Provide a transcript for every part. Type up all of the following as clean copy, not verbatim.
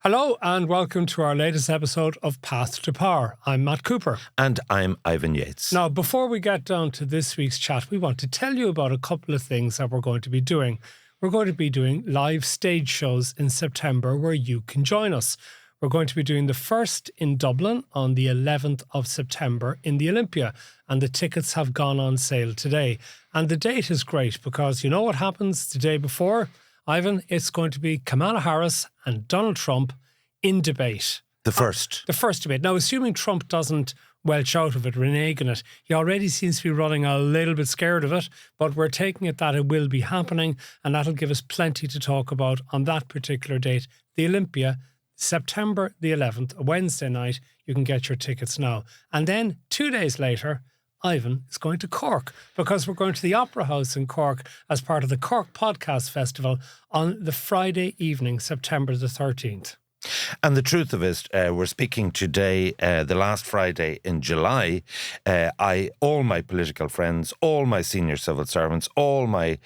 Hello and welcome to our latest episode of Path to Power. I'm Matt Cooper. And I'm Ivan Yates. Now, before we get down to this week's chat, we want to tell you about a couple of things that we're going to be doing. We're going to be doing live stage shows in September where you can join us. We're going to be doing the first in Dublin on the 11th of September in the Olympia, and the tickets have gone on sale today. And the date is great because you know what happens the day before? Ivan, it's going to be Kamala Harris and Donald Trump in debate. The first debate. Now, assuming Trump doesn't welch out of it, reneging it, he already seems to be running a little bit scared of it, but we're taking it that it will be happening, and that'll give us plenty to talk about on that particular date. The Olympia, September the 11th, a Wednesday night. You can get your tickets now. And then 2 days later, Ivan is going to Cork because we're going to the Opera House in Cork as part of the Cork Podcast Festival on the Friday evening, September the 13th. And the truth of it, we're speaking today, the last Friday in July. All my political friends, all my senior civil servants, all my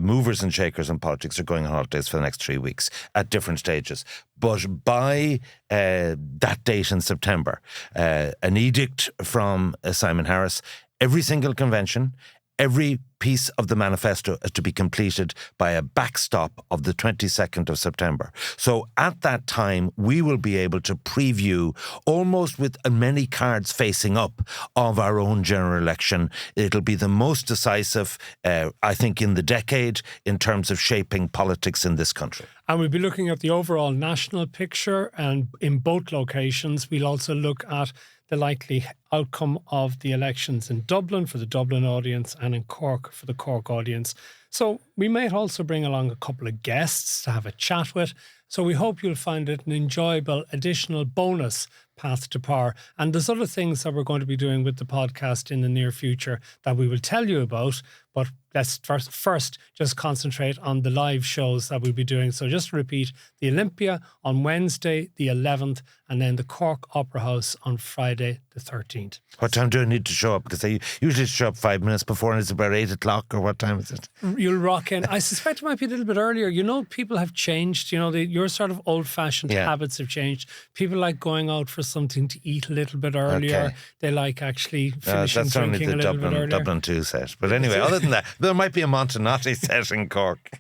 movers and shakers in politics are going on holidays for the next 3 weeks at different stages. But by that date in September, an edict from Simon Harris, every single convention, every piece of the manifesto is to be completed by a backstop of the 22nd of September. So at that time, we will be able to preview almost with many cards facing up of our own general election. It'll be the most decisive, I think, in the decade in terms of shaping politics in this country. And we'll be looking at the overall national picture, and in both locations, we'll also look at the likely outcome of the elections in Dublin for the Dublin audience and in Cork for the Cork audience. So we might also bring along a couple of guests to have a chat with. So we hope you'll find it an enjoyable additional bonus Path to Power. And there's other things that we're going to be doing with the podcast in the near future that we will tell you about. But let's first just concentrate on the live shows that we'll be doing. So just to repeat, the Olympia on Wednesday, the 11th, and then the Cork Opera House on Friday, the 13th. What time do I need to show up? Because I usually show up 5 minutes before, and it's about 8 o'clock, or what time is it? You'll rock in. I suspect it might be a little bit earlier. You know, people have changed. You know, your sort of old-fashioned habits have changed. People like going out for something to eat a little bit earlier. Okay. They like actually finishing drinking a little bit earlier. Dublin 2 set. But anyway, other than that, there might be a Montanati set in Cork.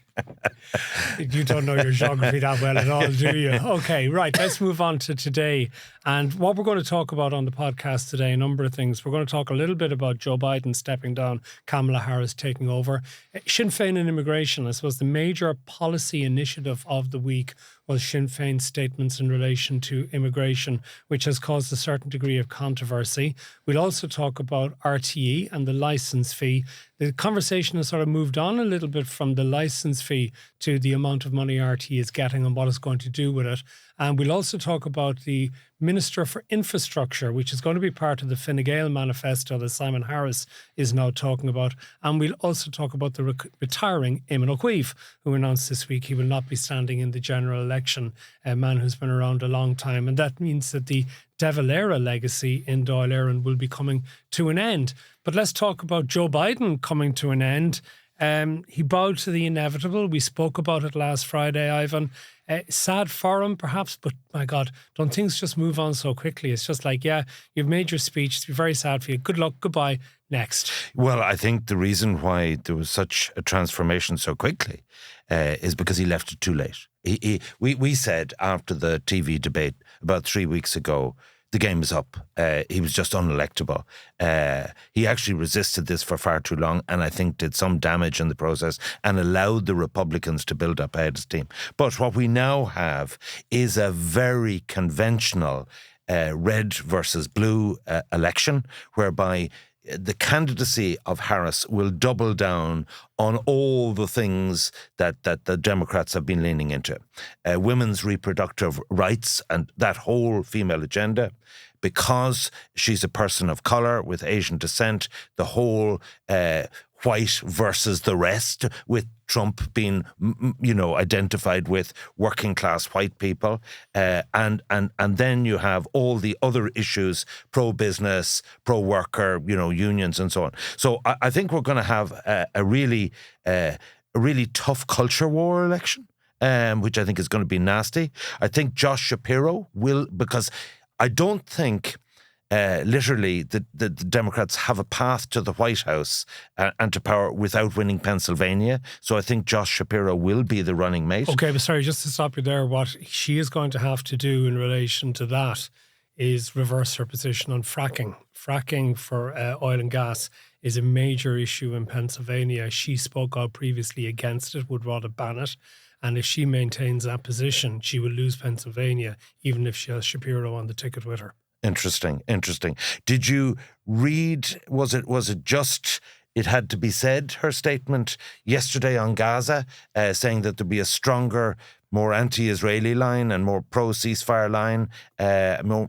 You don't know your geography that well at all, do you? Okay, right. Let's move on to today. And what we're going to talk about on the podcast today, a number of things. We're going to talk a little bit about Joe Biden stepping down, Kamala Harris taking over. Sinn Féin and immigration. I suppose the major policy initiative of the week was Sinn Féin's statements in relation to immigration, which has caused a certain degree of controversy. We'll also talk about RTE and the licence fee. The conversation has sort of moved on a little bit from the licence fee to the amount of money RTE is getting and what it's going to do with it. And we'll also talk about the Minister for Infrastructure, which is going to be part of the Fine Gael manifesto that Simon Harris is now talking about. And we'll also talk about the retiring Éamon Ó Cuív, who announced this week he will not be standing in the general election, a man who's been around a long time. And that means that the De Valera legacy in Dáil Éireann will be coming to an end. But let's talk about Joe Biden coming to an end. He bowed to the inevitable. We spoke about it last Friday, Ivan. Sad for him, perhaps, but my God, don't things just move on so quickly? It's just like, yeah, you've made your speech. It's very sad for you. Good luck. Goodbye. Next. Well, I think the reason why there was such a transformation so quickly is because he left it too late. We said after the TV debate about 3 weeks ago, the game is up. He was just unelectable. He actually resisted this for far too long, and I think did some damage in the process and allowed the Republicans to build up ahead of steam. But what we now have is a very conventional red versus blue election, whereby the candidacy of Harris will double down on all the things that the Democrats have been leaning into. Women's reproductive rights and that whole female agenda. Because she's a person of colour with Asian descent, the whole white versus the rest, with Trump being, identified with working class white people, and then you have all the other issues, pro-business, pro-worker, unions and so on. So I think we're going to have a really tough culture war election. which I think is going to be nasty. I think Josh Shapiro will, because I don't think literally the Democrats have a path to the White House and to power without winning Pennsylvania. So I think Josh Shapiro will be the running mate. Okay, but sorry, just to stop you there, what she is going to have to do in relation to that is reverse her position on fracking. Fracking for oil and gas is a major issue in Pennsylvania. She spoke out previously against it, would rather ban it. And if she maintains that position, she will lose Pennsylvania, even if she has Shapiro on the ticket with her. Interesting. Did you read, was it just, it had to be said, her statement yesterday on Gaza, saying that there'd be a stronger, more anti-Israeli line and more pro-ceasefire line,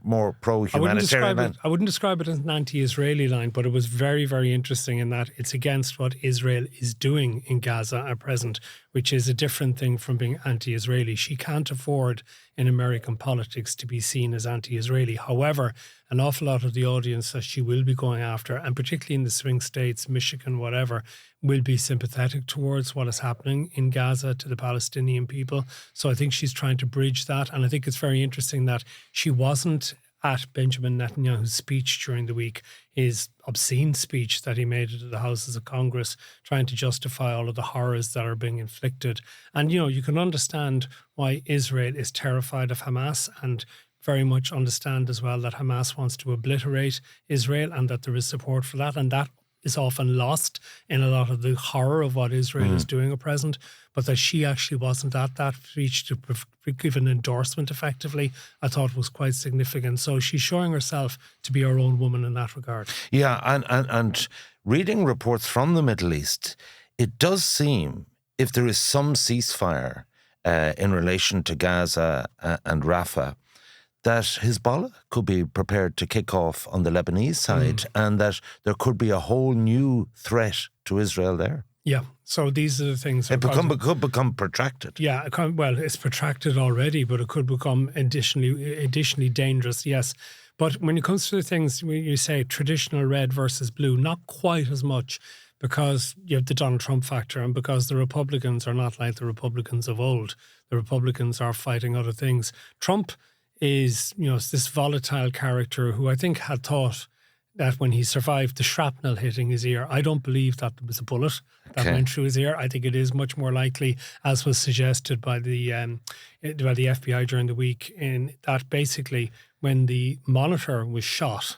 more pro-humanitarian line? I wouldn't describe it as an anti-Israeli line, but it was very, very interesting in that it's against what Israel is doing in Gaza at present, which is a different thing from being anti-Israeli. She can't afford in American politics to be seen as anti-Israeli. However, an awful lot of the audience that she will be going after, and particularly in the swing states, Michigan, whatever, will be sympathetic towards what is happening in Gaza to the Palestinian people. So I think she's trying to bridge that. And I think it's very interesting that she wasn't at Benjamin Netanyahu's speech during the week, his obscene speech that he made to the Houses of Congress, trying to justify all of the horrors that are being inflicted. And, you can understand why Israel is terrified of Hamas, and very much understand as well that Hamas wants to obliterate Israel and that there is support for that. And that is often lost in a lot of the horror of what Israel is doing at present, but that she actually wasn't at that speech to give an endorsement effectively, I thought was quite significant. So she's showing herself to be her own woman in that regard. Yeah, and reading reports from the Middle East, it does seem, if there is some ceasefire in relation to Gaza and Rafah, that Hezbollah could be prepared to kick off on the Lebanese side, and that there could be a whole new threat to Israel there. Yeah, so these are the things. It could become protracted. Yeah, it's protracted already, but it could become additionally dangerous, yes. But when it comes to the things, when you say traditional red versus blue, not quite as much, because you have the Donald Trump factor, and because the Republicans are not like the Republicans of old. The Republicans are fighting other things. Trump is, this volatile character who I think had thought that when he survived the shrapnel hitting his ear, I don't believe that there was a bullet that went through his ear. I think it is much more likely, as was suggested by the FBI during the week, in that basically when the monitor was shot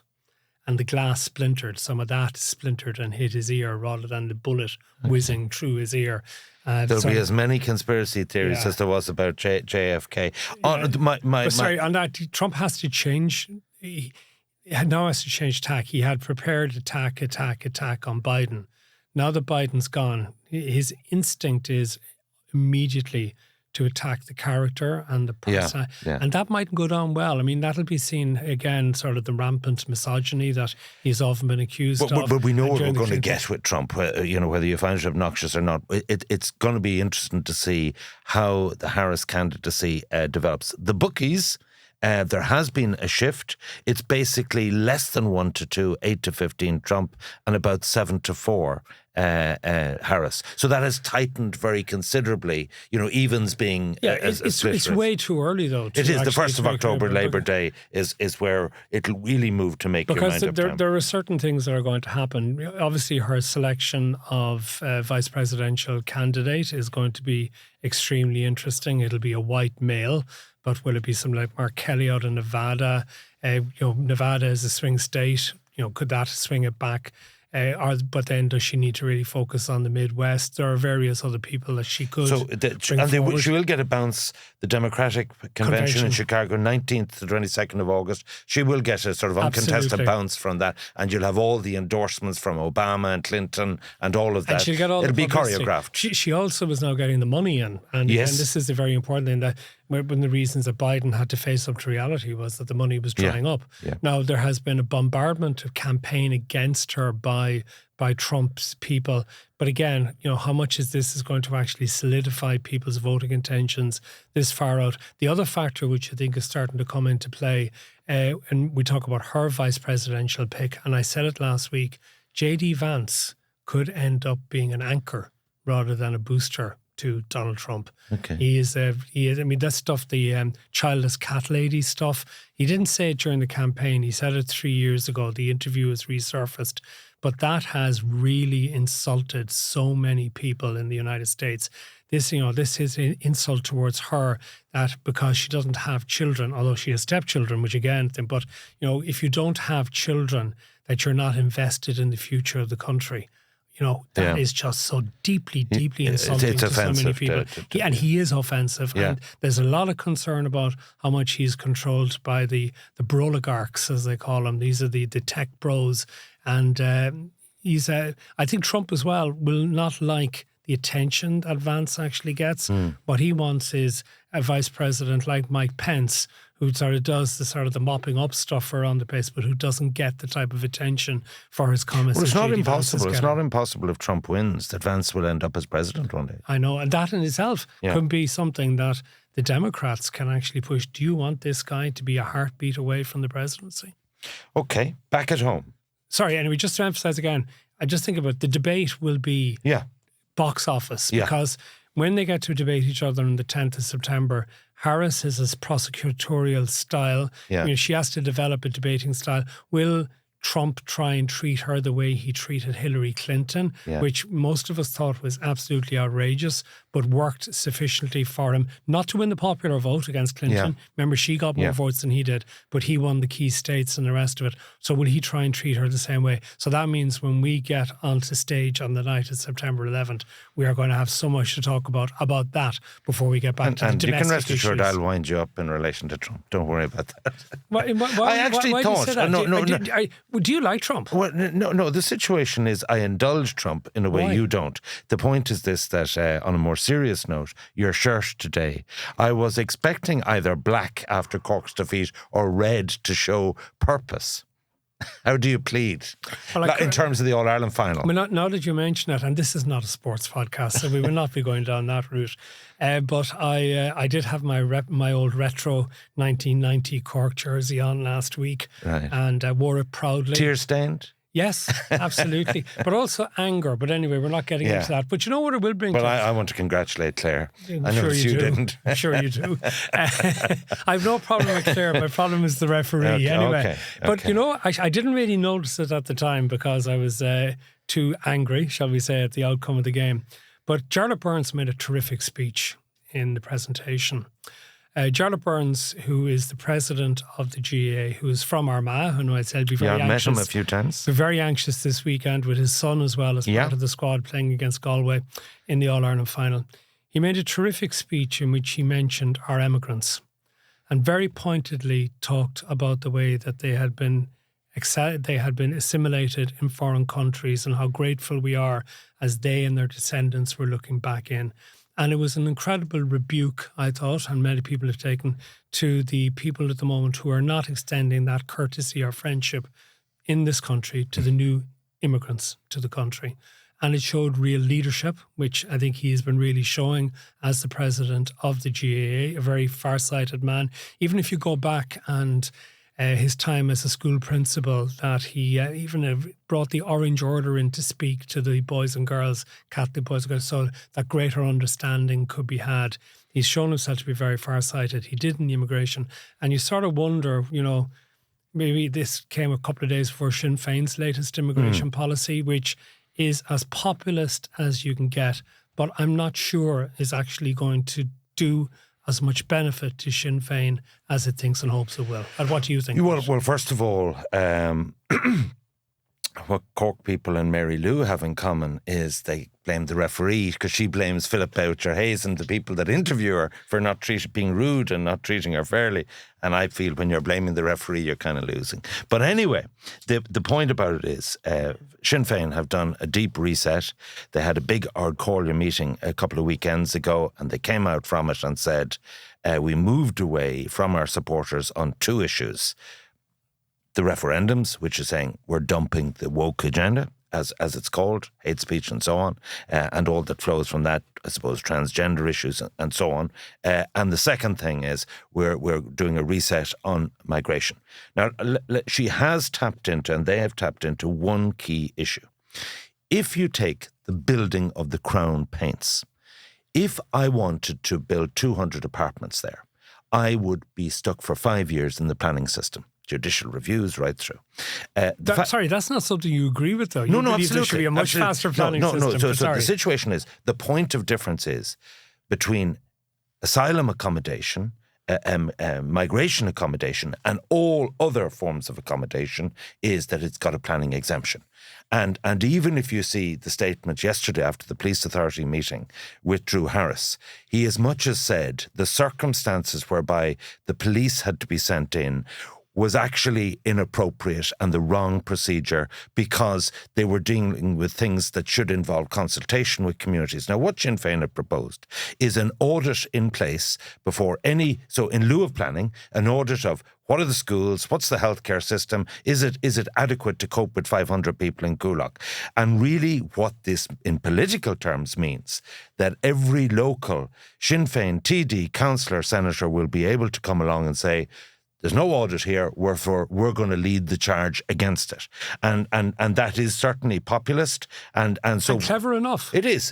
and the glass splintered, some of that splintered and hit his ear rather than the bullet whizzing through his ear. There'll be as many conspiracy theories as there was about JFK. On that, Trump has to change. He now has to change tack. He had prepared attack on Biden. Now that Biden's gone, his instinct is immediately to attack the character and the person. Yeah. And that mightn't go down well. I mean, that'll be seen again, sort of the rampant misogyny that he's often been accused of. But we know what we're going to get with Trump, whether you find it obnoxious or not. It's going to be interesting to see how the Harris candidacy develops. The bookies, there has been a shift. It's basically less than 1-2, 8-15 Trump, and about 7-4 Harris. So that has tightened very considerably. Evens being it's way too early though. It is the 1st of October, Labour Day is where it'll really move to make your mind up. Because there are certain things that are going to happen. Obviously, her selection of vice presidential candidate is going to be extremely interesting. It'll be a white male, but will it be something like Mark Kelly out of Nevada? Nevada is a swing state. Could that swing it back? But then does she need to really focus on the Midwest? There are various other people that she could she will get a bounce. The Democratic Convention in Chicago, 19th to 22nd of August. She will get a sort of uncontested bounce from that. And you'll have all the endorsements from Obama and Clinton and all of that. And she'll get all It'll the be choreographed. She also is now getting the money in. And this is the very important thing, that one of the reasons that Biden had to face up to reality was that the money was drying up. Yeah. Now, there has been a bombardment of campaign against her by Trump's people. But again, how much is this going to actually solidify people's voting intentions this far out? The other factor, which I think is starting to come into play, and we talk about her vice presidential pick, and I said it last week, J.D. Vance could end up being an anchor rather than a booster to Donald Trump. Okay. He is, I mean, that stuff, the childless cat lady stuff, he didn't say it during the campaign. He said it 3 years ago. The interview has resurfaced. But that has really insulted so many people in the United States. This is an insult towards her, that because she doesn't have children, although she has stepchildren, which again, but, if you don't have children, that you're not invested in the future of the country. That is just so deeply, deeply insulting it's to so many people. And he is offensive. Yeah. And there's a lot of concern about how much he's controlled by the broligarchs, as they call them. These are the tech bros. And I think Trump as well will not like the attention that Vance actually gets. What he wants is a vice president like Mike Pence, who sort of does the mopping up stuff around the place, but who doesn't get the type of attention for his comments. Well, it's not impossible. It's not impossible if Trump wins that Vance will end up as president one day. I know, and that in itself could be something that the Democrats can actually push. Do you want this guy to be a heartbeat away from the presidency? Okay, back at home. Sorry, anyway, just to emphasize again, I just think about the debate will be box office because when they get to debate each other on the 10th of September, Harris has his prosecutorial style. She has to develop a debating style. Will Trump try and treat her the way he treated Hillary Clinton, which most of us thought was absolutely outrageous, but worked sufficiently for him not to win the popular vote against Clinton. Remember, she got more votes than he did, but he won the key states and the rest of it. So will he try and treat her the same way? So that means when we get onto stage on the night of September 11th, we are going to have so much to talk about that before we get back to the domestic issues. And you can rest assured I'll wind you up in relation to Trump. Don't worry about that. Why thought... do you say that? Do you like Trump? Well, no. The situation is I indulge Trump in a way you don't. The point is this, that on a more serious note, your shirt today, I was expecting either black after Cork's defeat or red to show purpose. How do you plead in terms of the All-Ireland final? I mean, now that you mention it, and this is not a sports podcast, so we will not be going down that route, but I did have my old retro 1990 Cork jersey on last week, and I wore it proudly. Tear-stained? Yes, absolutely. But also anger. But anyway, we're not getting into that. But you know what it will bring to I want to congratulate Clare. I know you didn't. I'm sure you do. I have no problem with Clare. My problem is the referee. Anyway. But I didn't really notice it at the time because I was too angry, shall we say, at the outcome of the game. But Jarlath Burns made a terrific speech in the presentation. Jarlath Burns, who is the president of the GAA, who is from Armagh, and I said be very anxious. I've met him a few times. Be very anxious this weekend with his son as well as part of the squad playing against Galway in the All-Ireland final. He made a terrific speech in which he mentioned our emigrants and very pointedly talked about the way that they had been assimilated in foreign countries and how grateful we are as they and their descendants were looking back in. And it was an incredible rebuke, I thought, and many people have taken, to the people at the moment who are not extending that courtesy or friendship in this country to the new immigrants to the country. And it showed real leadership, which I think he has been really showing as the president of the GAA, a very far-sighted man. Even if you go back and his time as a school principal, that he even brought the Orange Order in to speak to the boys and girls, Catholic boys and girls, so that greater understanding could be had. He's shown himself to be very far-sighted. He did in the immigration. And you sort of wonder, maybe this came a couple of days before Sinn Féin's latest immigration policy, which is as populist as you can get, but I'm not sure is actually going to do as much benefit to Sinn Féin as it thinks and hopes it will. And what do you think? Well, first of all, what Cork people and Mary Lou have in common is they blame the referee because she blames Philip Boucher-Hayes and the people that interview her for not being rude and not treating her fairly. And I feel when you're blaming the referee, you're kind of losing. But anyway, the point about it is Sinn Féin have done a deep reset. They had a big Ard Comhairle meeting a couple of weekends ago and they came out from it and said, we moved away from our supporters on two issues. The referendums, which is saying we're dumping the woke agenda, as it's called, hate speech and so on, and all that flows from that, I suppose, transgender issues and so on. And the second thing is we're doing a reset on migration. Now, she has tapped into, and they have tapped into, one key issue. If you take the building of the Crown Paints, If I wanted to build 200 apartments there, I would be stuck for 5 years in the planning system. Judicial reviews right through. Sorry, that's not something you agree with, though. No, believe absolutely. There should be a much faster planning system. No. So the situation is, the point of difference is between asylum accommodation, migration accommodation, and all other forms of accommodation is that it's got a planning exemption. And even if you see the statement yesterday after the police authority meeting with Drew Harris, he as much as said the circumstances whereby the police had to be sent in was actually inappropriate and the wrong procedure because they were dealing with things that should involve consultation with communities. Now, what Sinn Féin have proposed is an audit in place before so in lieu of planning, an audit of what are the schools, what's the healthcare system, is it adequate to cope with 500 people in Coolock? And really what this in political terms means, that every local Sinn Féin TD, councillor, senator will be able to come along and say, there's no audit here, wherefore we're going to lead the charge against it. And that is certainly populist and clever enough. It is.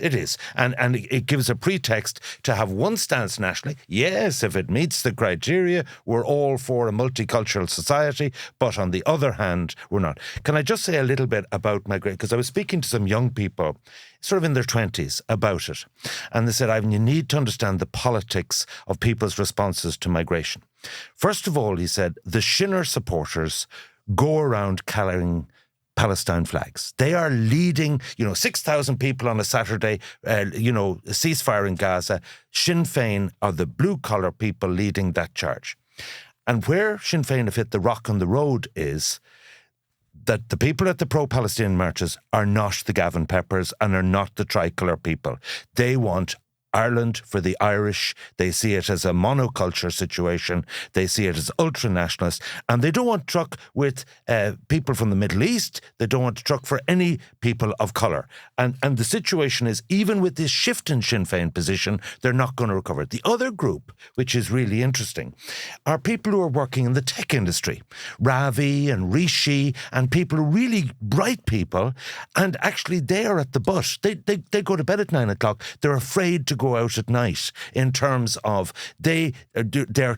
And it gives a pretext to have one stance nationally. Yes, if it meets the criteria, we're all for a multicultural society, but on the other hand, we're not. Can I just say a little bit about migration? Because I was speaking to some young people sort of in their 20s about it. And they said, Ivan, you need to understand the politics of people's responses to migration. First of all, he said, the Shinner supporters go around carrying Palestine flags. They are leading, 6,000 people on a Saturday, a ceasefire in Gaza. Sinn Féin are the blue-collar people leading that charge. And where Sinn Féin have hit the rock on the road is that the people at the pro-Palestinian marches are not the Gavin Peppers and are not the tricolour people. They want Ireland for the Irish. They see it as a monoculture situation. They see it as ultra-nationalist. And they don't want to truck with people from the Middle East. They don't want to truck for any people of colour. And the situation is, even with this shift in Sinn Féin position, they're not going to recover. The other group, which is really interesting, are people who are working in the tech industry. Ravi and Rishi and people, really bright people. And actually, they are at the butt. They go to bed at 9 o'clock. They're afraid to go out at night in terms of they're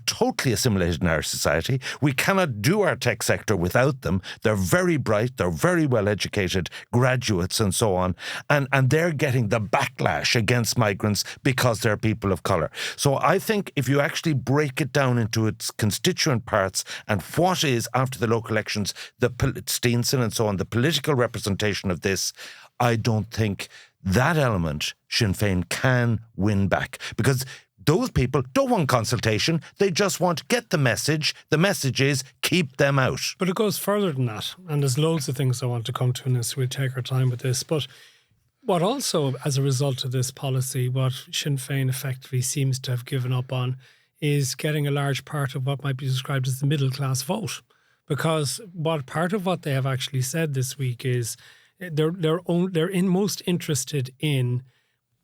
totally assimilated in our society. We cannot do our tech sector without them. They're very bright, they're very well educated graduates and so on, and they're getting the backlash against migrants because they're people of colour. So I think if you actually break it down into its constituent parts and what is, after the local elections, the Steenson and so on, the political representation of this, I don't think that element Sinn Féin can win back, because those people don't want consultation. They just want to get the message. The message is keep them out. But it goes further than that. And there's loads of things I want to come to in this. We'll take our time with this. But what also, as a result of this policy, what Sinn Féin effectively seems to have given up on is getting a large part of what might be described as the middle class vote. Because part of what they have actually said this week is they're most interested in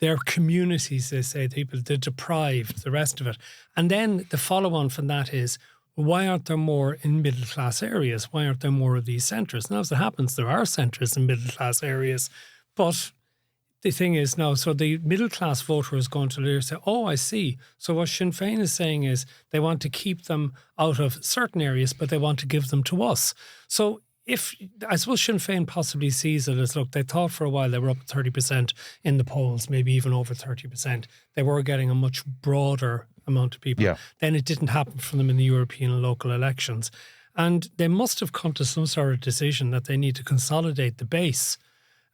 their communities, they say, the deprived, the rest of it. And then the follow-on from that is, why aren't there more in middle-class areas? Why aren't there more of these centres? Now, as it happens, there are centres in middle-class areas. But the thing is now, so the middle-class voter is going to say, oh, I see. So what Sinn Féin is saying is they want to keep them out of certain areas, but they want to give them to us. So I suppose Sinn Féin possibly sees it as, look, they thought for a while they were up at 30% in the polls, maybe even over 30%. They were getting a much broader amount of people. Yeah. Then it didn't happen for them in the European and local elections. And they must have come to some sort of decision that they need to consolidate the base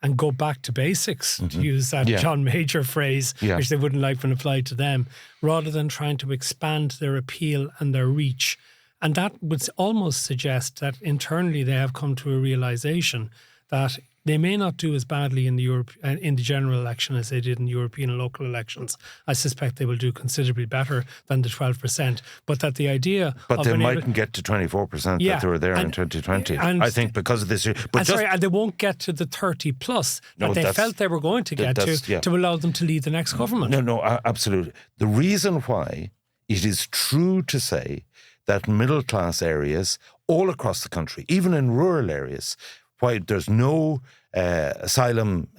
and go back to basics, to use that John Major phrase, which they wouldn't like when applied to them, rather than trying to expand their appeal and their reach. And that would almost suggest that internally they have come to a realisation that they may not do as badly in the general election as they did in European and local elections. I suspect they will do considerably better than the 12%. But that the idea... But they mightn't get to 24% that they were there in 2020. I think because of this... and they won't get to the 30 plus that they felt they were going to get to allow them to lead the next government. No, absolutely. The reason why it is true to say that middle-class areas all across the country, even in rural areas, why there's no asylum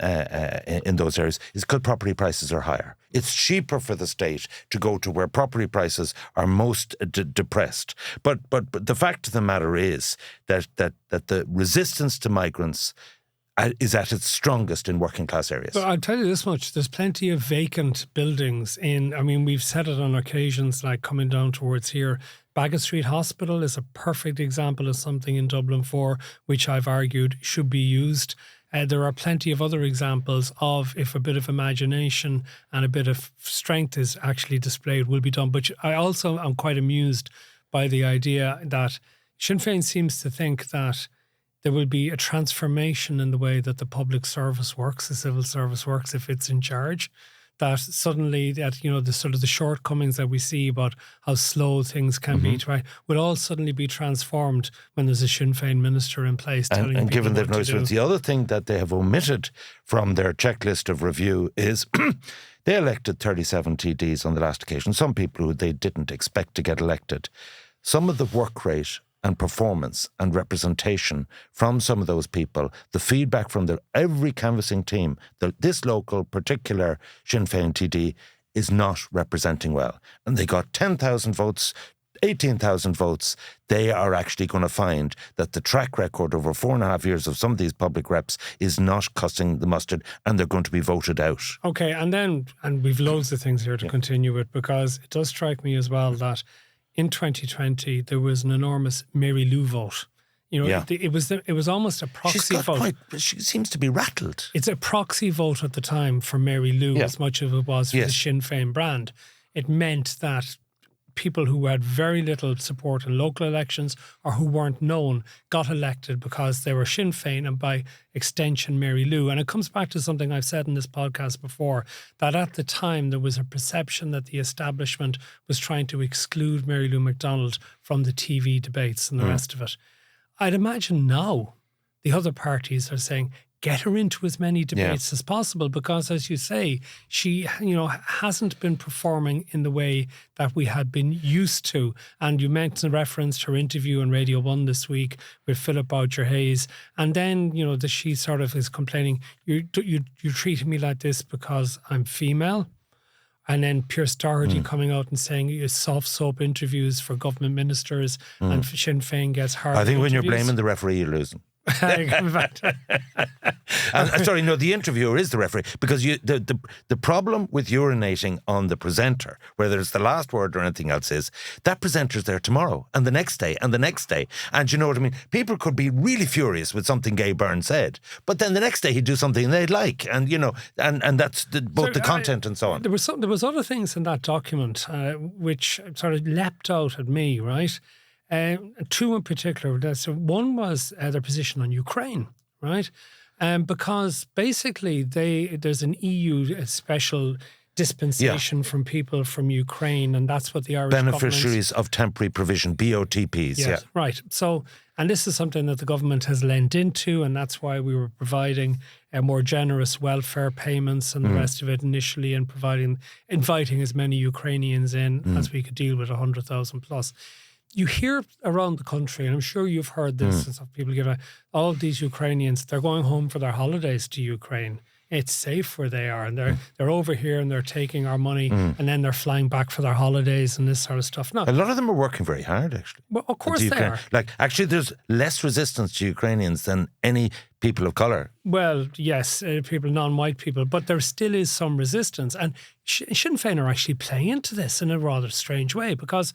in those areas, is because property prices are higher. It's cheaper for the state to go to where property prices are most depressed. But the fact of the matter is that the resistance to migrants is at its strongest in working class areas. But I'll tell you this much, there's plenty of vacant buildings we've said it on occasions, like coming down towards here. Baggot Street Hospital is a perfect example of something in Dublin 4, which I've argued should be used. There are plenty of other examples of if a bit of imagination and a bit of strength is actually displayed, will be done. But I also am quite amused by the idea that Sinn Féin seems to think that there will be a transformation in the way that the public service works, the civil service works, if it's in charge. That suddenly, the sort of the shortcomings that we see about how slow things can be, will all suddenly be transformed when there's a Sinn Féin minister in place telling people and given what they've to do. The other thing that they have omitted from their checklist of review is they elected 37 TDs on the last occasion, some people who they didn't expect to get elected. Some of the work rate and performance and representation from some of those people, the feedback from every canvassing team, this local particular Sinn Féin TD is not representing well. And they got 10,000 votes, 18,000 votes. They are actually going to find that the track record over 4.5 years of some of these public reps is not costing the mustard, and they're going to be voted out. Okay, and we've loads of things here to continue with, because it does strike me as well that in 2020, there was an enormous Mary Lou vote. It was almost a proxy vote. She seems to be rattled. It's a proxy vote at the time for Mary Lou, as much as it was for the Sinn Féin brand. It meant that people who had very little support in local elections or who weren't known got elected because they were Sinn Féin and by extension Mary Lou. And it comes back to something I've said in this podcast before, that at the time there was a perception that the establishment was trying to exclude Mary Lou McDonald from the TV debates and the rest of it. I'd imagine now the other parties are saying, get her into as many debates as possible, because, as you say, she, hasn't been performing in the way that we had been used to. And you mentioned reference to her interview on Radio 1 this week with Philip Boucher-Hayes. And then, that she sort of is complaining, you're treating me like this because I'm female. And then Pierce Doherty coming out and saying it's soft soap interviews for government ministers and Sinn Féin gets hard. I think when interviews. you're blaming the referee, you're losing. The interviewer is the referee, because the problem with urinating on the presenter, whether it's the last word or anything else, is that presenter's there tomorrow and the next day and the next day, and you know what I mean. People could be really furious with something Gay Byrne said, but then the next day he'd do something they'd like, and and that's both the content and so on. There was other things in that document which sort of leapt out at me, right? Two in particular. So one was their position on Ukraine, right? Because basically there's an EU special dispensation from people from Ukraine, and that's what the Irish beneficiaries of temporary provision, BOTPs. Yes, right. So, and this is something that the government has lent into, and that's why we were providing more generous welfare payments and the rest of it initially, and inviting as many Ukrainians in as we could deal with 100,000 plus. You hear around the country, and I'm sure you've heard this, and some people all of these Ukrainians, they're going home for their holidays to Ukraine. It's safe where they are, and they're over here and they're taking our money, and then they're flying back for their holidays and this sort of stuff. No, a lot of them are working very hard, actually. Well, of course they are. Like, actually, there's less resistance to Ukrainians than any people of colour. Well, yes, people, non-white people, but there still is some resistance. And Sinn Féin are actually playing into this in a rather strange way, because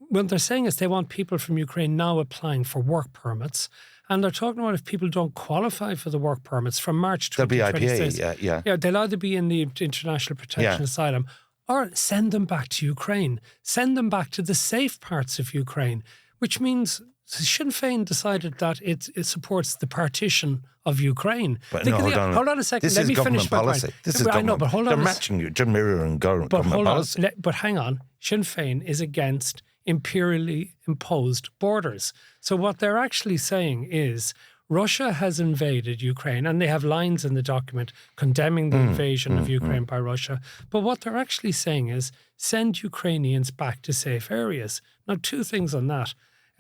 what they're saying is they want people from Ukraine now applying for work permits. And they're talking about if people don't qualify for the work permits from March 2026. They'll be IPA, Yeah, they'll either be in the International Protection Asylum or send them back to Ukraine. Send them back to the safe parts of Ukraine, which means Sinn Féin decided that it supports the partition of Ukraine. But no, hold on a second. This Let is me government finish my policy. point. This is government. I know, but hold on. They're matching you. They're mirroring government policy. But hang on. Sinn Féin is against imperially imposed borders. So what they're actually saying is Russia has invaded Ukraine, and they have lines in the document condemning the invasion of Ukraine by Russia. But what they're actually saying is send Ukrainians back to safe areas. Now, two things on that.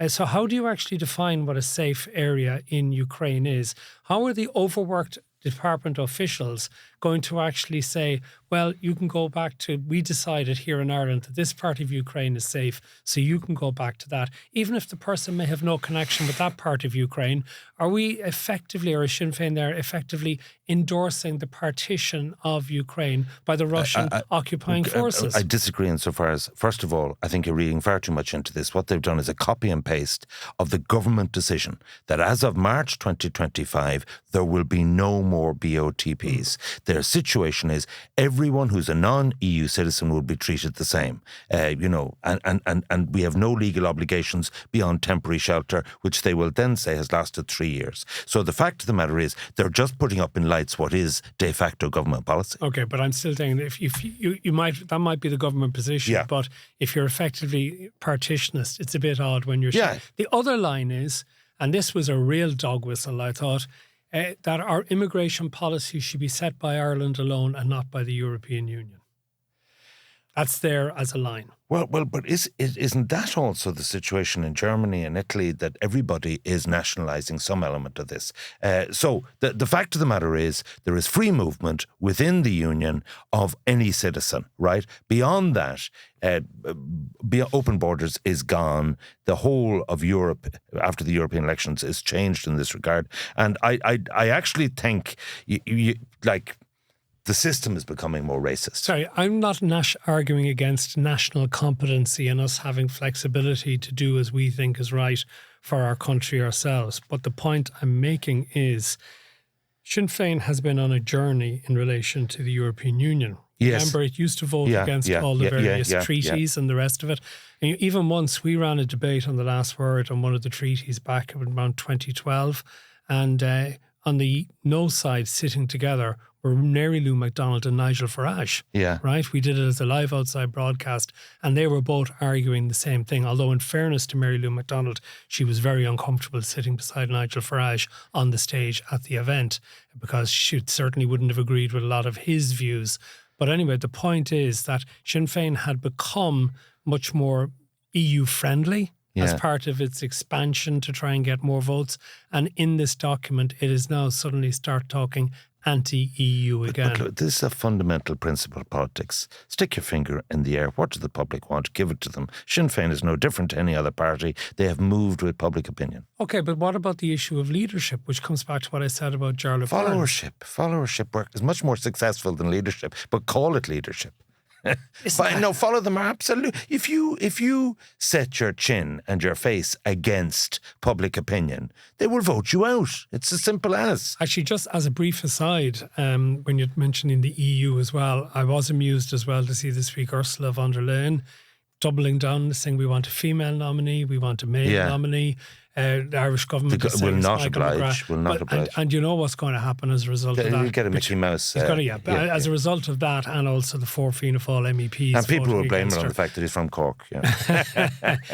So how do you actually define what a safe area in Ukraine is? How are the overworked department officials going to actually say, well, you can go back to, we decided here in Ireland that this part of Ukraine is safe, so you can go back to that. Even if the person may have no connection with that part of Ukraine, are we effectively, or is Sinn Féin there effectively endorsing the partition of Ukraine by the Russian occupying forces? I disagree insofar as, first of all, I think you're reading far too much into this. What they've done is a copy and paste of the government decision that as of March 2025, there will be no more BOTPs. Their situation is everyone who's a non-EU citizen will be treated the same, and we have no legal obligations beyond temporary shelter, which they will then say has lasted 3 years. So the fact of the matter is they're just putting up in lights what is de facto government policy. Okay, but I'm still saying if you might, that might be the government position, but if you're effectively partitionist, it's a bit odd when you're... The other line is, and this was a real dog whistle, I thought, that our immigration policy should be set by Ireland alone and not by the European Union. That's there as a line. Well, but isn't that also the situation in Germany and Italy, that everybody is nationalising some element of this? So the fact of the matter is there is free movement within the Union of any citizen, right? Beyond that, open borders is gone. The whole of Europe, after the European elections, is changed in this regard. And I actually think, the system is becoming more racist. Sorry, I'm not arguing against national competency and us having flexibility to do as we think is right for our country ourselves. But the point I'm making is Sinn Féin has been on a journey in relation to the European Union. Yes. Remember, it used to vote against all the various treaties and the rest of it. And even once we ran a debate on the last word on one of the treaties back around 2012, and on the no side sitting together were Mary Lou MacDonald and Nigel Farage. Yeah. Right? We did it as a live outside broadcast, and they were both arguing the same thing. Although in fairness to Mary Lou MacDonald, she was very uncomfortable sitting beside Nigel Farage on the stage at the event, because she certainly wouldn't have agreed with a lot of his views. But anyway, the point is that Sinn Féin had become much more EU friendly as part of its expansion to try and get more votes. And in this document, it is now suddenly start talking anti-EU again. But look, this is a fundamental principle of politics. Stick your finger in the air. What does the public want? Give it to them. Sinn Féin is no different to any other party. They have moved with public opinion. Okay, but what about the issue of leadership, which comes back to what I said about Jarlath? Followership work is much more successful than leadership, but call it leadership. Follow them absolutely. If you set your chin and your face against public opinion, they will vote you out. It's as simple as. Actually, just as a brief aside, when you're mentioning the EU as well, I was amused as well to see this week Ursula von der Leyen doubling down, saying we want a female nominee, we want a male nominee. The Irish government will not oblige. And you know what's going to happen as a result of that? He'll get a Mickey Mouse. As a result of that, and also the 4 Fianna Fáil MEPs. And people will blame it on the fact that he's from Cork.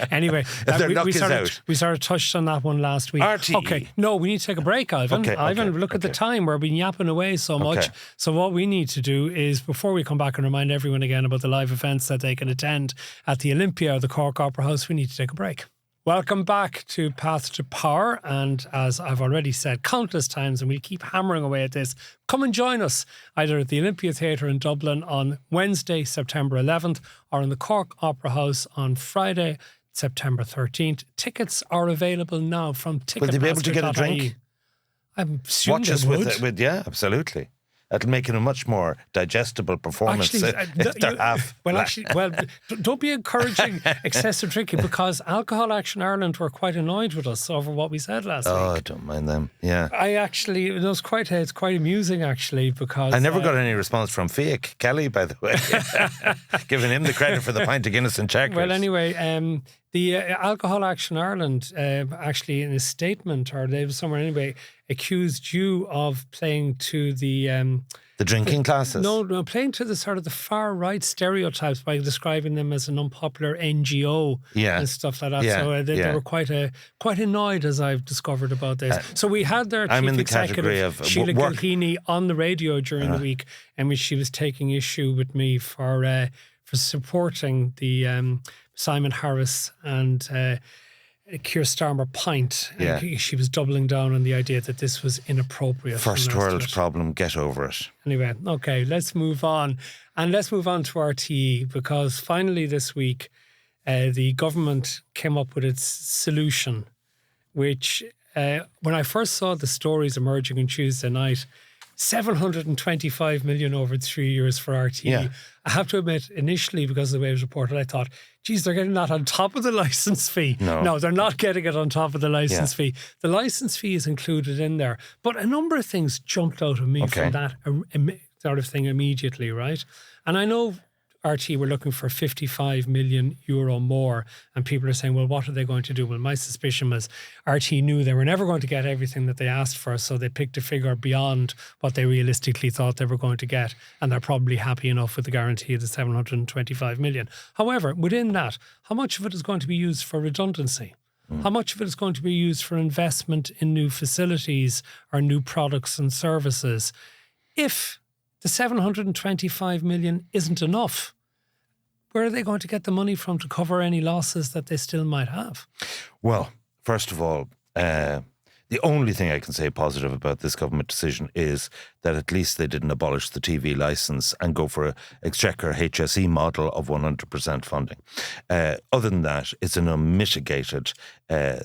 Anyway, we sort of touched on that one last week. RTE. Okay, no, we need to take a break, Ivan. Ivan, look at the time. We're being yapping away so much. So what we need to do is, before we come back and remind everyone again about the live events that they can attend at the Olympia or the Cork Opera House, we need to take a break. Welcome back to Path to Power, and as I've already said countless times, and we'll keep hammering away at this, come and join us either at the Olympia Theatre in Dublin on Wednesday, September 11th, or in the Cork Opera House on Friday, September 13th. Tickets are available now from Ticketmaster.ie. Will they be able to get a drink? I'm assuming Watch us with absolutely. That'll make it a much more digestible performance. Don't be encouraging excessive drinking, because Alcohol Action Ireland were quite annoyed with us over what we said last week. Oh, I don't mind them. Yeah, it's quite amusing actually, because I never got any response from Fiach Kelly, by the way, giving him the credit for the pint of Guinness and Checkers. Well, anyway, the Alcohol Action Ireland actually in a statement, or they somewhere anyway, accused you of playing to the drinking classes. No, playing to the sort of the far right stereotypes by describing them as an unpopular NGO and stuff like that. So they were quite annoyed, as I've discovered, about this. So we had their chief executive Sheila Gilheany on the radio during the week, and she was taking issue with me for supporting the Simon Harris and Keir Starmer pint. Yeah. She was doubling down on the idea that this was inappropriate. First world problem, get over it. Anyway, okay, let's move on. And let's move on to RTE, because finally this week the government came up with its solution, which when I first saw the stories emerging on Tuesday night, 725 million over 3 years for RTE. Yeah. I have to admit, initially, because of the way it was reported, I thought, geez, they're getting that on top of the licence fee. No, they're not getting it on top of the licence fee. The licence fee is included in there. But a number of things jumped out of me from that sort of thing immediately, right? And I know RTE were looking for 55 million euro more, and people are saying, well, what are they going to do? Well, my suspicion was RTE knew they were never going to get everything that they asked for, so they picked a figure beyond what they realistically thought they were going to get, and they're probably happy enough with the guarantee of the 725 million. However, within that, how much of it is going to be used for redundancy? How much of it is going to be used for investment in new facilities or new products and services? If the 725 million isn't enough, where are they going to get the money from to cover any losses that they still might have? Well, first of all, the only thing I can say positive about this government decision is that at least they didn't abolish the TV licence and go for an Exchequer HSE model of 100% funding. Other than that, it's an unmitigated,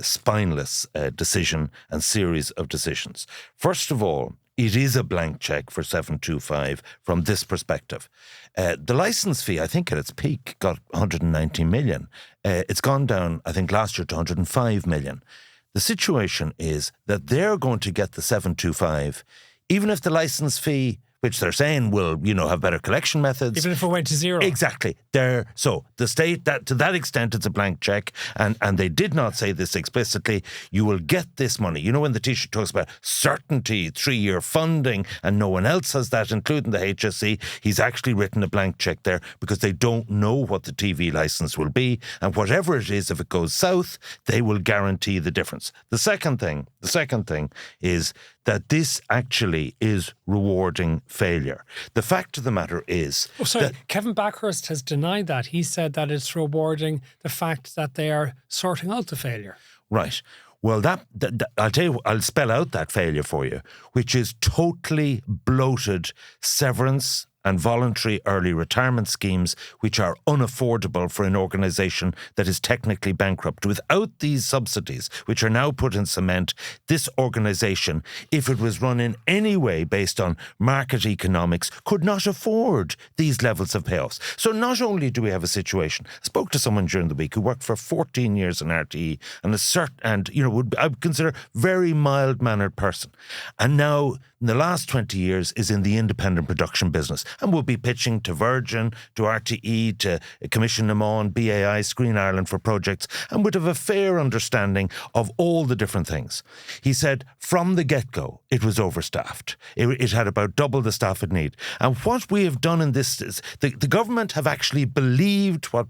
spineless decision and series of decisions. First of all, it is a blank cheque for 725 from this perspective. The licence fee, I think at its peak, got 190 million. It's gone down, I think, last year to 105 million. The situation is that they're going to get the 725, even if the licence fee, which they're saying will, have better collection methods. Even if it went to zero. Exactly. So the state, that to that extent, it's a blank cheque, and they did not say this explicitly. You will get this money. When the Taoiseach talks about certainty, 3-year funding, and no one else has that, including the HSE, he's actually written a blank cheque there because they don't know what the TV licence will be, and whatever it is, if it goes south, they will guarantee the difference. The second thing is that this actually is rewarding failure. The fact of the matter is... Kevin Backhurst has denied that. He said that it's rewarding the fact that they are sorting out the failure. Right. Well, that I'll tell you, I'll spell out that failure for you, which is totally bloated severance and voluntary early retirement schemes, which are unaffordable for an organisation that is technically bankrupt. Without these subsidies, which are now put in cement, this organisation, if it was run in any way based on market economics, could not afford these levels of payoffs. So not only do we have a situation, I spoke to someone during the week who worked for 14 years in RTE and I would consider very mild-mannered person, and now in the last 20 years is in the independent production business and will be pitching to Virgin, to RTE, to Commission Éamon, BAI, Screen Ireland for projects, and would have a fair understanding of all the different things. He said from the get-go it was overstaffed. It had about double the staff it needed. And what we have done in this is the government have actually believed what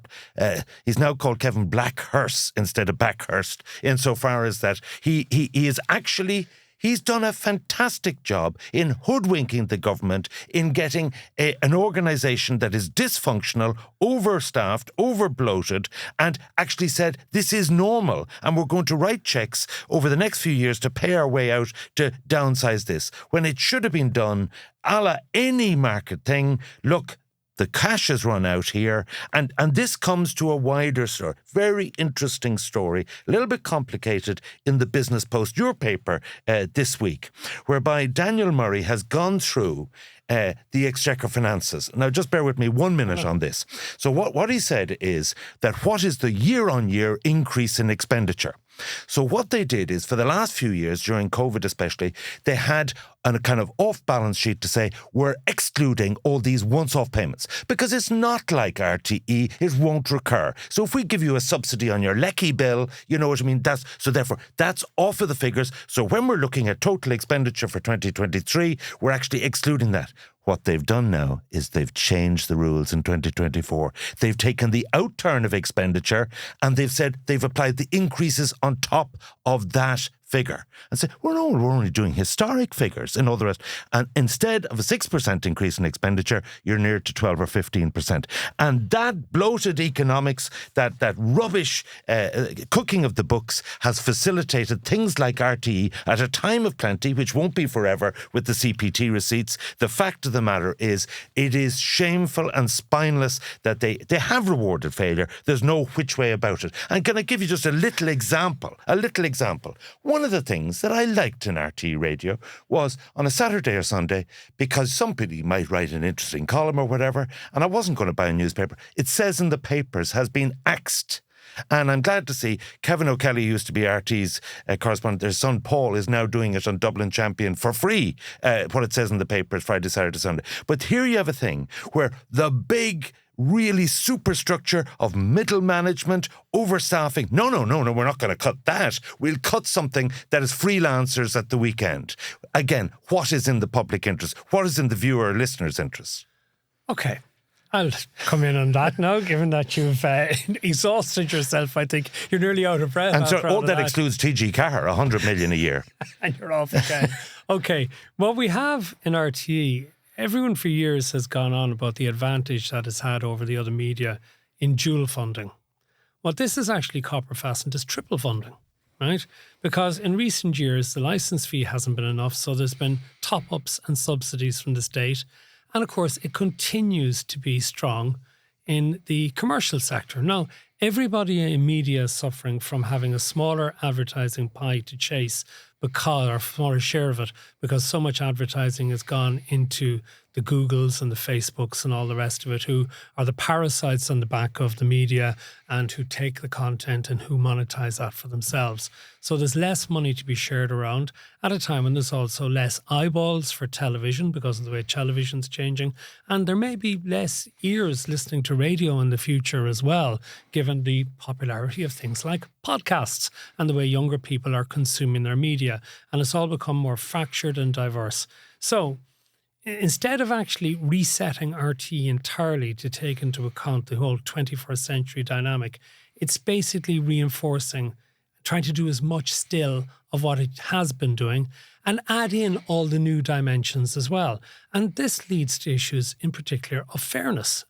he's now called Kevin Blackhurst instead of Backhurst, insofar as that he is actually... He's done a fantastic job in hoodwinking the government, in getting an organisation that is dysfunctional, overstaffed, overbloated, and actually said, this is normal, and we're going to write cheques over the next few years to pay our way out to downsize this, when it should have been done a la any market thing. Look, the cash has run out here, and this comes to a wider story. Very interesting story, a little bit complicated in the Business Post, your paper, this week, whereby Daniel Murray has gone through the Exchequer finances. Now, just bear with me 1 minute on this. So what he said is that what is the year-on-year increase in expenditure? So what they did is, for the last few years, during COVID especially, they had a kind of off-balance sheet to say, we're excluding all these once-off payments, because it's not like RTE, it won't recur. So if we give you a subsidy on your lecky bill, you know what I mean? That's off of the figures. So when we're looking at total expenditure for 2023, we're actually excluding that. What they've done now is they've changed the rules in 2024. They've taken the outturn of expenditure and they've said they've applied the increases on top of that figure and say, well, no, we're only doing historic figures and all the rest. And instead of a 6% increase in expenditure, you're near to 12 or 15%. And that bloated economics, that rubbish cooking of the books has facilitated things like RTE at a time of plenty, which won't be forever with the CPT receipts. The fact of the matter is, it is shameful and spineless that they have rewarded failure. There's no which way about it. And can I give you just a little example? One of the things that I liked in RTE radio was on a Saturday or Sunday, because somebody might write an interesting column or whatever, and I wasn't going to buy a newspaper. It says in the papers has been axed. And I'm glad to see Kevin O'Kelly, who used to be RT's correspondent, their son Paul is now doing it on Dublin Champion for free. What it says in the papers Friday, Saturday, Sunday. But here you have a thing where the big, really superstructure of middle management, overstaffing. No, we're not going to cut that. We'll cut something that is freelancers at the weekend. Again, what is in the public interest? What is in the viewer or listener's interest? Okay. I'll come in on that now, given that you've exhausted yourself. I think you're nearly out of breath. And so all that excludes TG Carr, 100 million a year. And you're off again. Okay, what we have in RTE, everyone for years has gone on about the advantage that it's had over the other media in dual funding. What this is actually copper fastened is triple funding, right? Because in recent years, the licence fee hasn't been enough, so there's been top-ups and subsidies from the state. And of course, it continues to be strong in the commercial sector. Now, everybody in media is suffering from having a smaller advertising pie to chase, or a smaller share of it, because so much advertising has gone into the Googles and the Facebooks and all the rest of it, who are the parasites on the back of the media and who take the content and who monetize that for themselves. So there's less money to be shared around at a time when there's also less eyeballs for television because of the way television's changing. And there may be less ears listening to radio in the future as well, given the popularity of things like podcasts and the way younger people are consuming their media. And it's all become more fractured and diverse. So instead of actually resetting RTE entirely to take into account the whole 21st century dynamic, it's basically reinforcing, trying to do as much still of what it has been doing and add in all the new dimensions as well. And this leads to issues in particular of fairness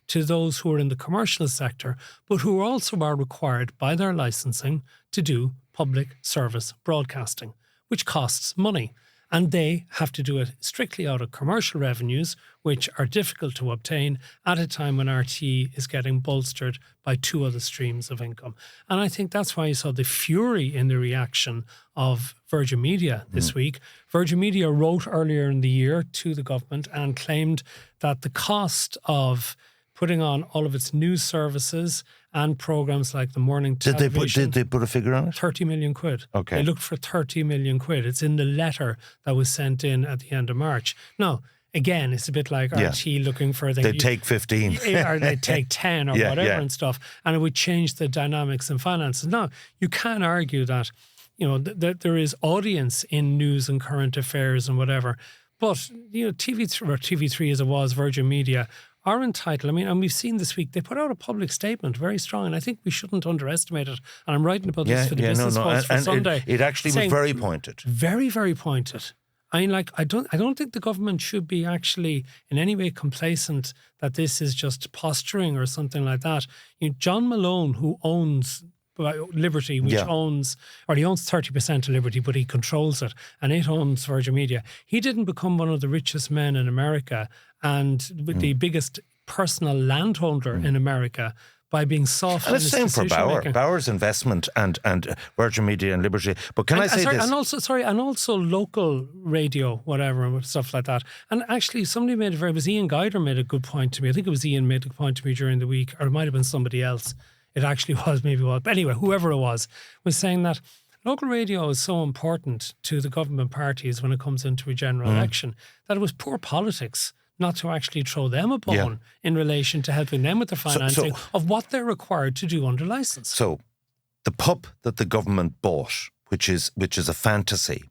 to those who are in the commercial sector, but who also are required by their licensing to do public service broadcasting, which costs money. And they have to do it strictly out of commercial revenues, which are difficult to obtain at a time when RTE is getting bolstered by two other streams of income. And I think that's why you saw the fury in the reaction of Virgin Media this week. Virgin Media wrote earlier in the year to the government and claimed that the cost of putting on all of its news services and programmes like the morning television. Did they put a figure on it? 30 million quid. Okay. They looked for 30 million quid. It's in the letter that was sent in at the end of March. Now, again, it's a bit like RT looking for... They take 15. Or they take 10 or whatever and stuff. And it would change the dynamics and finances. Now, you can argue that, that there is audience in news and current affairs and whatever. But, TV3 as it was, Virgin Media, are entitled. And we've seen this week, they put out a public statement, very strong, and I think we shouldn't underestimate it. And I'm writing about this for the Business Post for Sunday. It actually was very pointed. Very, very pointed. I don't think the government should be actually in any way complacent that this is just posturing or something like that. John Malone, who owns Liberty, which owns 30% of Liberty, but he controls it, and it owns Virgin Media. He didn't become one of the richest men in America and the biggest personal landholder in America by being soft. And it's the same for Bauer's investment and Virgin Media and Liberty. But can I say this? And also local radio, whatever, and stuff like that. And actually, somebody Ian Geider made a good point to me. I think it was Ian made a point to me during the week, or it might have been somebody else. It actually was, maybe was. But anyway, whoever it was saying that local radio is so important to the government parties when it comes into a general election that it was poor politics not to actually throw them a bone in relation to helping them with the financing of what they're required to do under licence. So the pub that the government bought, which is a fantasy,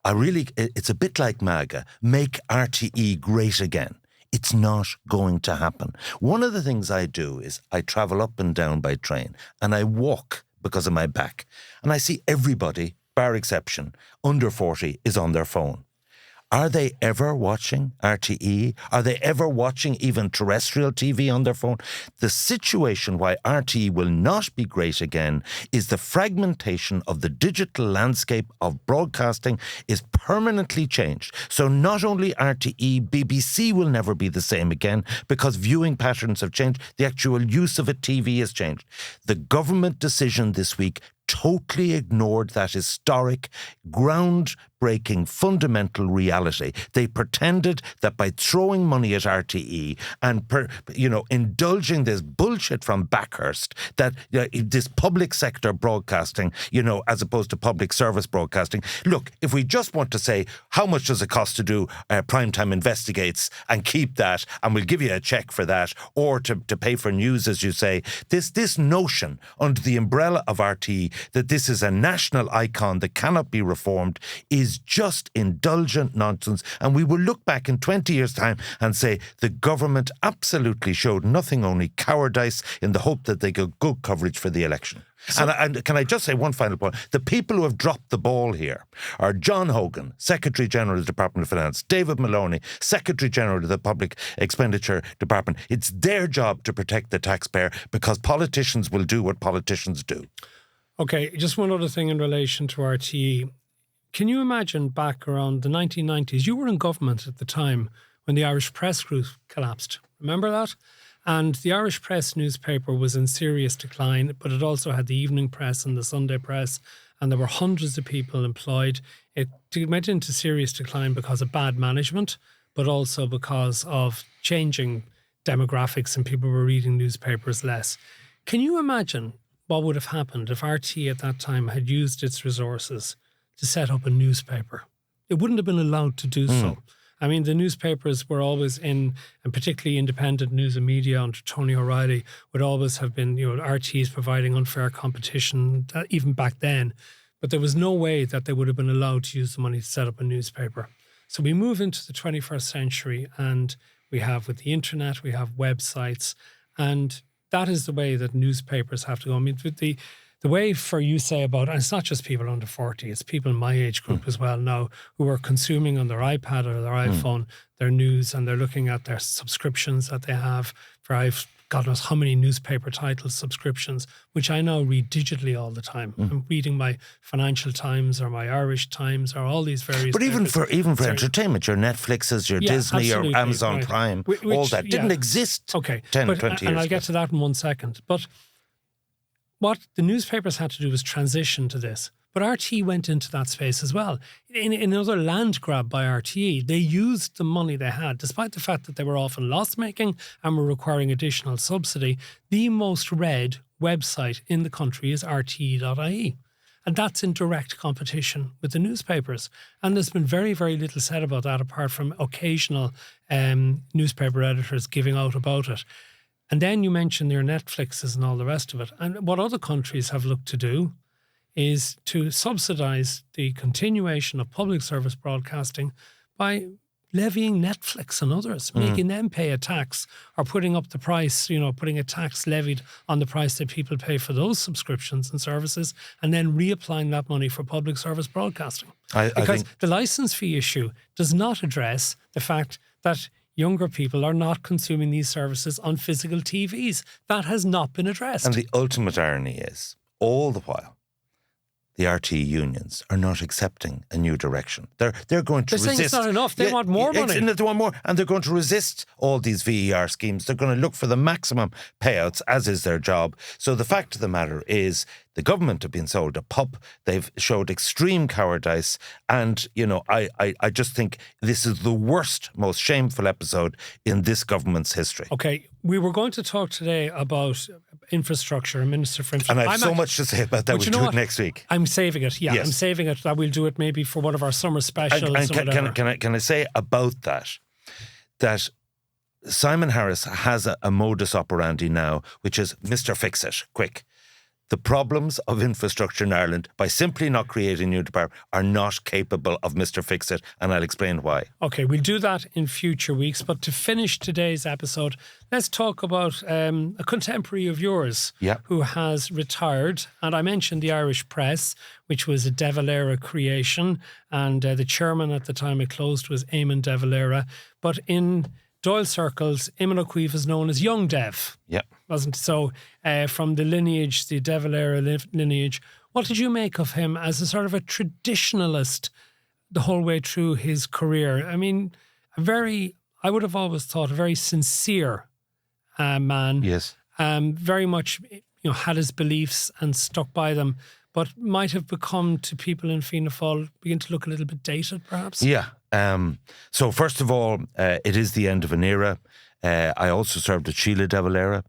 it's a bit like MAGA, make RTE great again. It's not going to happen. One of the things I do is I travel up and down by train and I walk because of my back. And I see everybody bar exception, under 40 is on their phone. Are they ever watching RTE? Are they ever watching even terrestrial TV on their phone? The situation why RTE will not be great again is the fragmentation of the digital landscape of broadcasting is permanently changed. So not only RTE, BBC will never be the same again because viewing patterns have changed. The actual use of a TV has changed. The government decision this week totally ignored that historic, groundbreaking, fundamental reality. They pretended that by throwing money at RTE and, indulging this bullshit from Backhurst, that this public sector broadcasting, as opposed to public service broadcasting. Look, if we just want to say, how much does it cost to do Primetime Investigates and keep that, and we'll give you a check for that, or to pay for news, as you say, this notion under the umbrella of RTE that this is a national icon that cannot be reformed is just indulgent nonsense. And we will look back in 20 years' time and say the government absolutely showed nothing, only cowardice in the hope that they got good coverage for the election. So, and can I just say one final point? The people who have dropped the ball here are John Hogan, Secretary General of the Department of Finance, David Maloney, Secretary General of the Public Expenditure Department. It's their job to protect the taxpayer because politicians will do what politicians do. Okay, just one other thing in relation to RTE. Can you imagine back around the 1990s, you were in government at the time when the Irish Press Group collapsed. Remember that? And the Irish Press newspaper was in serious decline, but it also had the evening press and the Sunday press, and there were hundreds of people employed. It went into serious decline because of bad management, but also because of changing demographics and people were reading newspapers less. Can you imagine what would have happened if RTE at that time had used its resources to set up a newspaper? It wouldn't have been allowed to do so. I mean, the newspapers were always in, and particularly independent news and media under Tony O'Reilly would always have been, RTEs providing unfair competition, even back then. But there was no way that they would have been allowed to use the money to set up a newspaper. So we move into the 21st century and we have, with the internet, we have websites, and that is the way that newspapers have to go. I mean, with the way for you say about, and it's not just people under 40, it's people in my age group as well now who are consuming on their iPad or their iPhone their news, and they're looking at their subscriptions that they have for God knows how many newspaper title subscriptions, which I now read digitally all the time. I'm reading my Financial Times or my Irish Times or all these various. But even for entertainment, your Netflixes, your Disney, your Amazon Prime, all that didn't exist 10, 20 years ago. And I'll get to that in one second. But what the newspapers had to do was transition to this. But RTE went into that space as well. In another land grab by RTE, they used the money they had, despite the fact that they were often loss-making and were requiring additional subsidy. The most read website in the country is rte.ie. And that's in direct competition with the newspapers. And there's been very, very little said about that, apart from occasional newspaper editors giving out about it. And then you mentioned your Netflixes and all the rest of it. And what other countries have looked to do is to subsidise the continuation of public service broadcasting by levying Netflix and others, making them pay a tax or putting up the price, putting a tax levied on the price that people pay for those subscriptions and services, and then reapplying that money for public service broadcasting. Because the licence fee issue does not address the fact that younger people are not consuming these services on physical TVs. That has not been addressed. And the ultimate irony is, all the while, the RTE unions are not accepting a new direction. They're going to resist. They're saying it's not enough. They want more money. They want more, and they're going to resist all these VER schemes. They're going to look for the maximum payouts, as is their job. So the fact of the matter is, the government have been sold a pup. They've showed extreme cowardice. And, I just think this is the worst, most shameful episode in this government's history. Okay, we were going to talk today about infrastructure, a Minister for Infrastructure. And I have so much to say about that. We'll do it next week. I'm saving it. Yeah, yes. I'm saving it. That we'll do it maybe for one of our summer specials. And can I say about that Simon Harris has a modus operandi now, which is Mr. Fix-It, quick. the problems of infrastructure in Ireland, by simply not creating a new department, are not capable of Mr. Fix-It, and I'll explain why. Okay, we'll do that in future weeks. But to finish today's episode, let's talk about a contemporary of yours who has retired. And I mentioned the Irish Press, which was a De Valera creation. And the chairman at the time it closed was Éamon De Valera. But in Dáil circles, Éamon Ó Cuív is known as Young Dev. Yeah. Wasn't so from the lineage, the De Valera lineage. What did you make of him as a sort of a traditionalist the whole way through his career? I mean, I would have always thought a very sincere man. Yes. Very much, had his beliefs and stuck by them, but might have become, to people in Fianna Fáil, begin to look a little bit dated, perhaps. Yeah. So first of all, it is the end of an era. I also served with Sheila De Valera.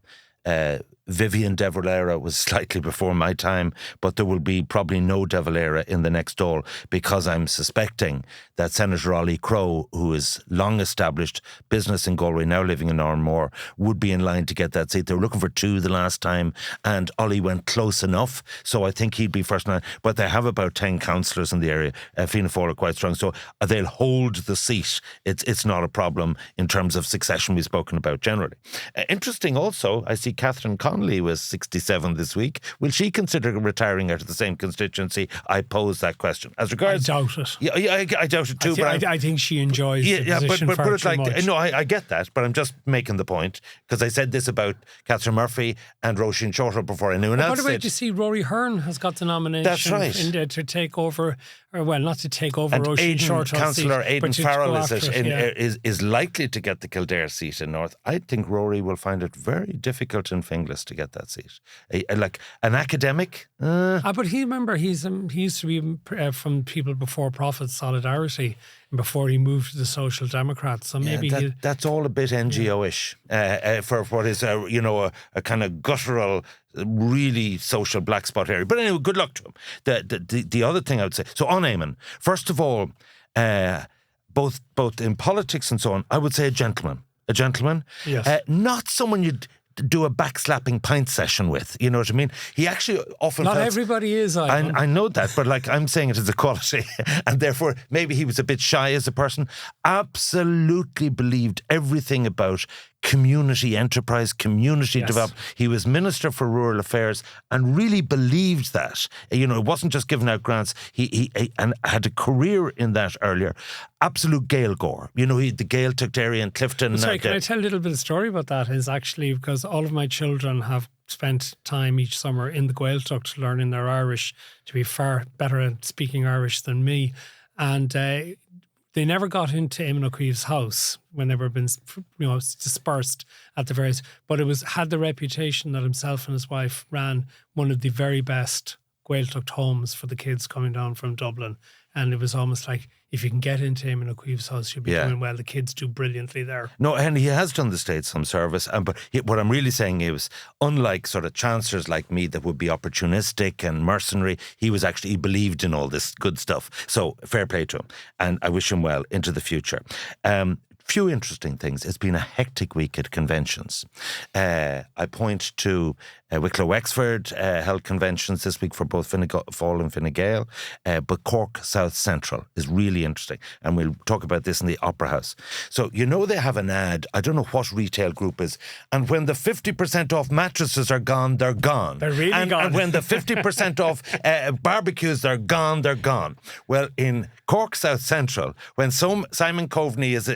Vivian De Valera was slightly before my time, but there will be probably no De Valera in the next Dáil, because I'm suspecting that Senator Ollie Crowe, who is long established business in Galway, now living in Armore, would be in line to get that seat. They were looking for 2 the last time, and Ollie went close enough, so I think he'd be first in line. But they have about 10 councillors in the area. Fianna Fáil are quite strong, so they'll hold the seat. It's not a problem in terms of succession we've spoken about generally. Interesting also, I see Catherine Connolly was 67 this week. Will she consider retiring out of the same constituency? I pose that question. As regards, I doubt it. Yeah, I doubt it too. I think she enjoys the position but far it's too like, much. no, I get that, but I'm just making the point, because I said this about Catherine Murphy and Roisin Shorter before anyone else By the way, did. do you see Rory Hearn has got the nomination? That's right. To take over, not to take over And Roisin Shorter's Councillor seat, Aidan but Farrell is is likely to get the Kildare seat in North. I think Rory will find it very difficult in Finglas to get that seat. Like an academic. But he used to be from People Before Profit Solidarity before he moved to the Social Democrats. So maybe that's all a bit NGO-ish for what is a kind of guttural, really social black spot area. But anyway, good luck to him. The other thing I would say, so on Éamon, first of all, both in politics and so on, I would say a gentleman. Yes. Not someone you'd do a backslapping pint session with. You know what I mean? He actually often Not everybody is, I know that, but I'm saying it as a quality, and therefore maybe he was a bit shy as a person. Absolutely believed everything about community enterprise, community development. He was Minister for Rural Affairs and really believed that. It wasn't just giving out grants. He and had a career in that earlier. Absolute Gael gore. The Gaeltacht Derry and Clifton. Sorry, can I tell a little bit of story about that? Is actually because all of my children have spent time each summer in the Gaeltacht learning their Irish to be far better at speaking Irish than me. And they never got into Éamon Ó Cuív's house when they were been, dispersed at the various. But it had the reputation that himself and his wife ran one of the very best Gaeltacht homes for the kids coming down from Dublin. And it was almost like, if you can get into Éamon Ó Cuív's house, you'll be doing well. The kids do brilliantly there. No, and he has done the state some service. But what I'm really saying is, unlike sort of chancellors like me that would be opportunistic and mercenary, he believed in all this good stuff. So fair play to him. And I wish him well into the future. Few interesting things. It's been a hectic week at conventions. I point to Wicklow Wexford held conventions this week for both Fine Gael and Fine Gael, but Cork South Central is really interesting, and we'll talk about this in the Opera House. So they have an ad, I don't know what retail group is, and when the 50% off mattresses are gone, they're gone. They're really gone. And when the 50% off barbecues, they're gone, they're gone. Well, in Cork South Central, when Simon Coveney is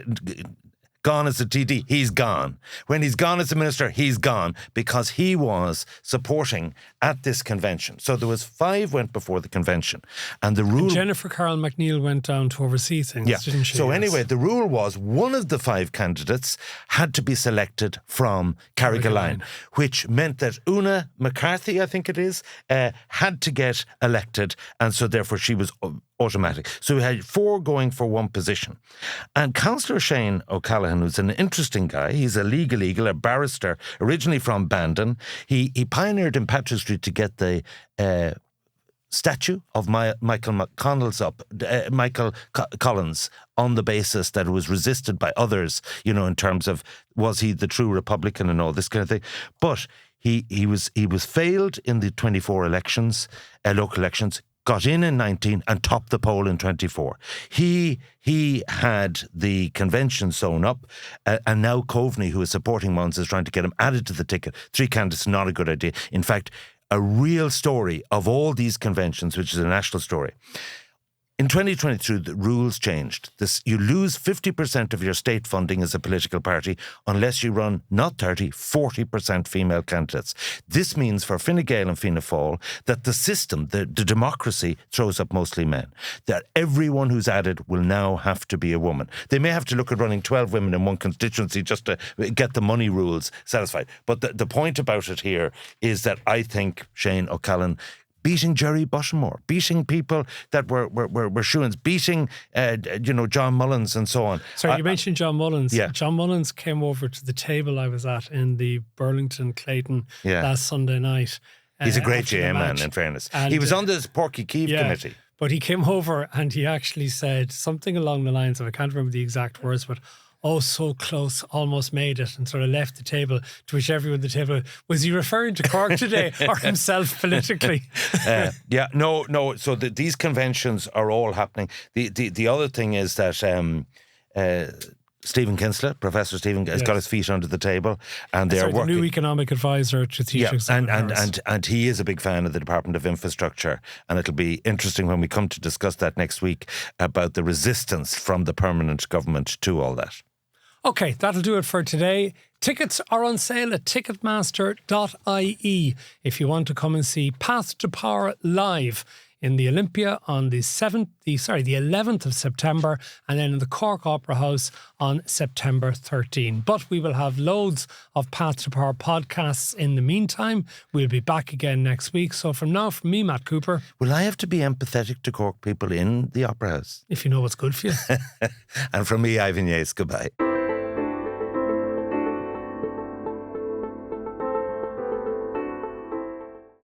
gone as a TD, he's gone. When he's gone as a minister, he's gone, because he was supporting at this convention. So there was 5 went before the convention. And the rule... And Jennifer Carroll McNeil went down to oversee things, didn't she? So anyway, the rule was one of the 5 candidates had to be selected from Carrigaline, which meant that Una McCarthy, I think it is, had to get elected. And so therefore she was automatic. So we had 4 going for 1 position. And Councillor Shane O'Callaghan, who's an interesting guy, he's a legal eagle, a barrister, originally from Bandon. He pioneered in Patrick Street to get the statue of Michael Collins on the basis that it was resisted by others, in terms of was he the true Republican and all this kind of thing. But He was failed in the 24 elections, local elections, got in 19 and topped the poll in 24. He had the convention sewn up, and now Coveney, who is supporting Mons, is trying to get him added to the ticket. 3 candidates, not a good idea. In fact, a real story of all these conventions, which is a national story. In 2022, the rules changed. You lose 50% of your state funding as a political party unless you run not 30, 40% female candidates. This means for Fine Gael and Fianna Fáil that the system, the democracy, throws up mostly men. That everyone who's added will now have to be a woman. They may have to look at running 12 women in one constituency just to get the money rules satisfied. But the point about it here is that I think Shane O'Callaghan beating Jerry Buttermore, beating people that were shoo-ins, beating John Mullins and so on. Sorry, you mentioned John Mullins. Yeah. John Mullins came over to the table I was at in the Burlington Clayton last Sunday night. He's a great GM man, in fairness. And, he was on this Porky Keeve committee. But he came over and he actually said something along the lines of, I can't remember the exact words, but oh, so close, almost made it, and sort of left the table, to which everyone at the table, was he referring to Cork today or himself politically? No. So these conventions are all happening. The other thing is that Stephen Kinsella, Professor Stephen, has got his feet under the table, and they're working. The new economic advisor to Theatre Dublin. And he is a big fan of the Department of Infrastructure, and it'll be interesting when we come to discuss that next week about the resistance from the permanent government to all that. Okay, that'll do it for today. Tickets are on sale at ticketmaster.ie if you want to come and see Path to Power live in the Olympia on the 11th of September, and then in the Cork Opera House on September 13. But we will have loads of Path to Power podcasts in the meantime. We'll be back again next week. So from me, Matt Cooper. Will I have to be empathetic to Cork people in the Opera House? If you know what's good for you. And from me, Ivan Yates, goodbye.